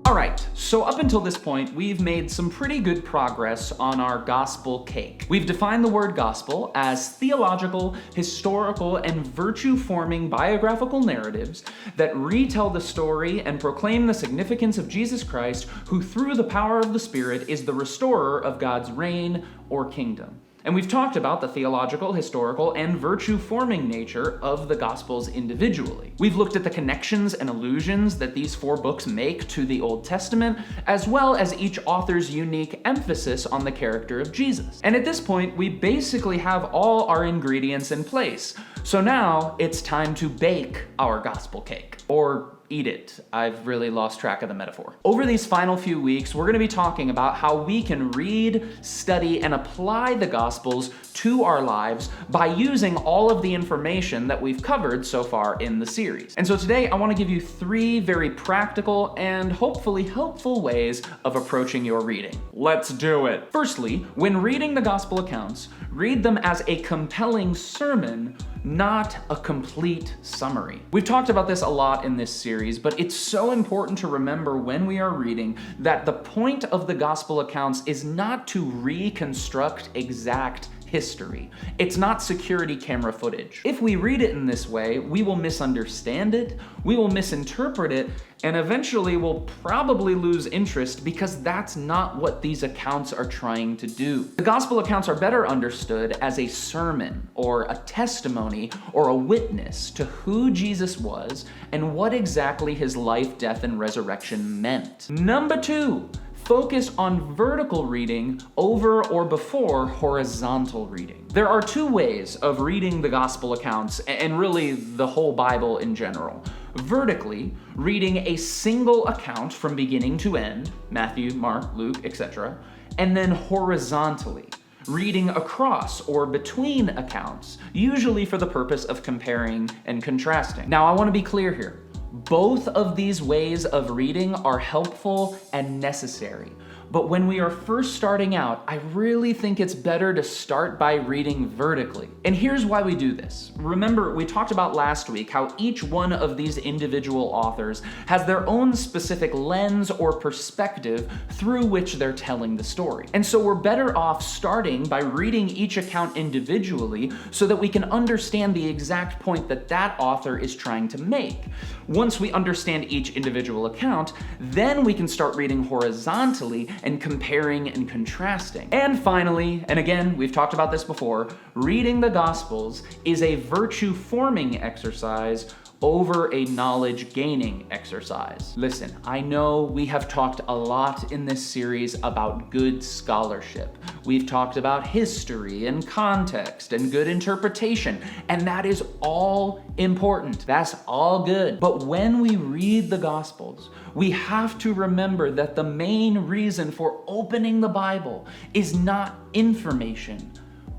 Alright, so up until this point, we've made some pretty good progress on our gospel cake. We've defined the word gospel as theological, historical, and virtue-forming biographical narratives that retell the story and proclaim the significance of Jesus Christ, who through the power of the Spirit is the restorer of God's reign or kingdom. And we've talked about the theological, historical, and virtue-forming nature of the Gospels individually. We've looked at the connections and allusions that these 4 books make to the Old Testament, as well as each author's unique emphasis on the character of Jesus. And at this point, we basically have all our ingredients in place. So now it's time to bake our gospel cake. Or eat it. I've really lost track of the metaphor. Over these final few weeks, we're going to be talking about how we can read, study, and apply the Gospels to our lives by using all of the information that we've covered so far in the series. And so today, I want to give you 3 very practical and hopefully helpful ways of approaching your reading. Let's do it. Firstly, when reading the Gospel accounts, read them as a compelling sermon, not a complete summary. We've talked about this a lot in this series, but it's so important to remember when we are reading that the point of the gospel accounts is not to reconstruct exact history. It's not security camera footage. If we read it in this way, we will misunderstand it, we will misinterpret it, and eventually we'll probably lose interest because that's not what these accounts are trying to do. The gospel accounts are better understood as a sermon or a testimony or a witness to who Jesus was and what exactly his life, death, and resurrection meant. Number 2, focus on vertical reading over or before horizontal reading. There are 2 ways of reading the gospel accounts and really the whole Bible in general. Vertically, reading a single account from beginning to end, Matthew, Mark, Luke, etc., and then horizontally, reading across or between accounts, usually for the purpose of comparing and contrasting. Now, I want to be clear here. Both of these ways of reading are helpful and necessary. But when we are first starting out, I really think it's better to start by reading vertically. And here's why we do this. Remember, we talked about last week how each one of these individual authors has their own specific lens or perspective through which they're telling the story. And so we're better off starting by reading each account individually so that we can understand the exact point that that author is trying to make. Once we understand each individual account, then we can start reading horizontally and comparing and contrasting. And finally, and again, we've talked about this before, reading the Gospels is a virtue-forming exercise over a knowledge-gaining exercise. Listen, I know we have talked a lot in this series about good scholarship. We've talked about history and context and good interpretation, and that is all important. That's all good. But when we read the Gospels, we have to remember that the main reason for opening the Bible is not information,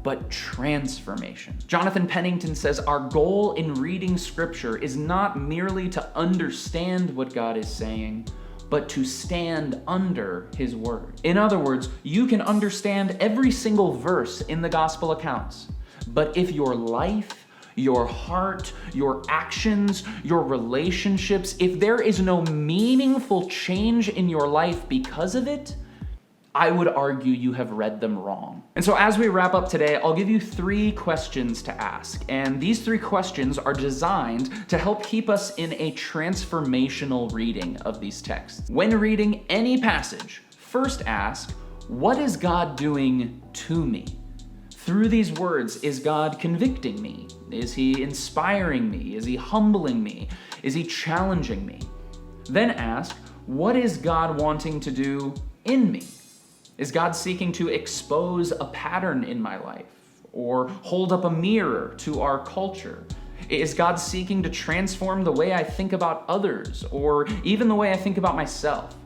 but transformation. Jonathan Pennington says our goal in reading Scripture is not merely to understand what God is saying, but to stand under his word. In other words, you can understand every single verse in the gospel accounts, but if your life, your heart, your actions, your relationships, if there is no meaningful change in your life because of it, I would argue you have read them wrong. And so as we wrap up today, I'll give you 3 questions to ask. And these 3 questions are designed to help keep us in a transformational reading of these texts. When reading any passage, first ask, what is God doing to me? Through these words, is God convicting me? Is he inspiring me? Is he humbling me? Is he challenging me? Then ask, what is God wanting to do in me? Is God seeking to expose a pattern in my life or hold up a mirror to our culture? Is God seeking to transform the way I think about others or even the way I think about myself?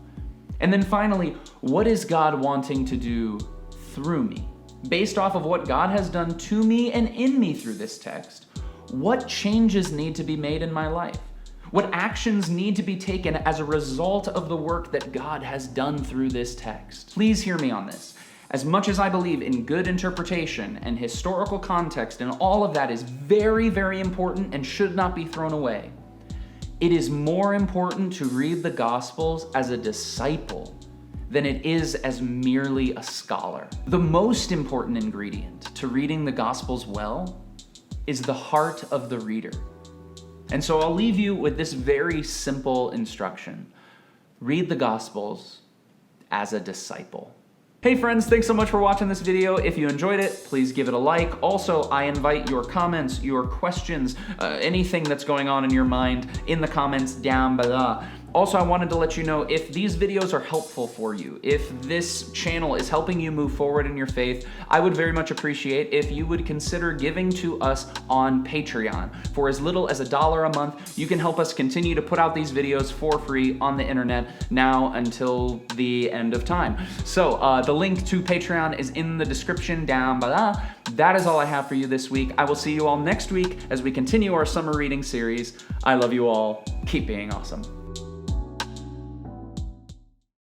And then finally, what is God wanting to do through me? Based off of what God has done to me and in me through this text, what changes need to be made in my life? What actions need to be taken as a result of the work that God has done through this text? Please hear me on this. As much as I believe in good interpretation and historical context and all of that is very, very important and should not be thrown away, It is more important to read the Gospels as a disciple than it is as merely a scholar. The most important ingredient to reading the Gospels well is the heart of the reader. And so I'll leave you with this very simple instruction. Read the Gospels as a disciple. Hey friends, thanks so much for watching this video. If you enjoyed it, please give it a like. Also, I invite your comments, your questions, anything that's going on in your mind in the comments down below. Also, I wanted to let you know if these videos are helpful for you, if this channel is helping you move forward in your faith, I would very much appreciate if you would consider giving to us on Patreon. For as little as $1 a month, you can help us continue to put out these videos for free on the internet now until the end of time. So the link to Patreon is in the description down below. That is all I have for you this week. I will see you all next week as we continue our summer reading series. I love you all. Keep being awesome.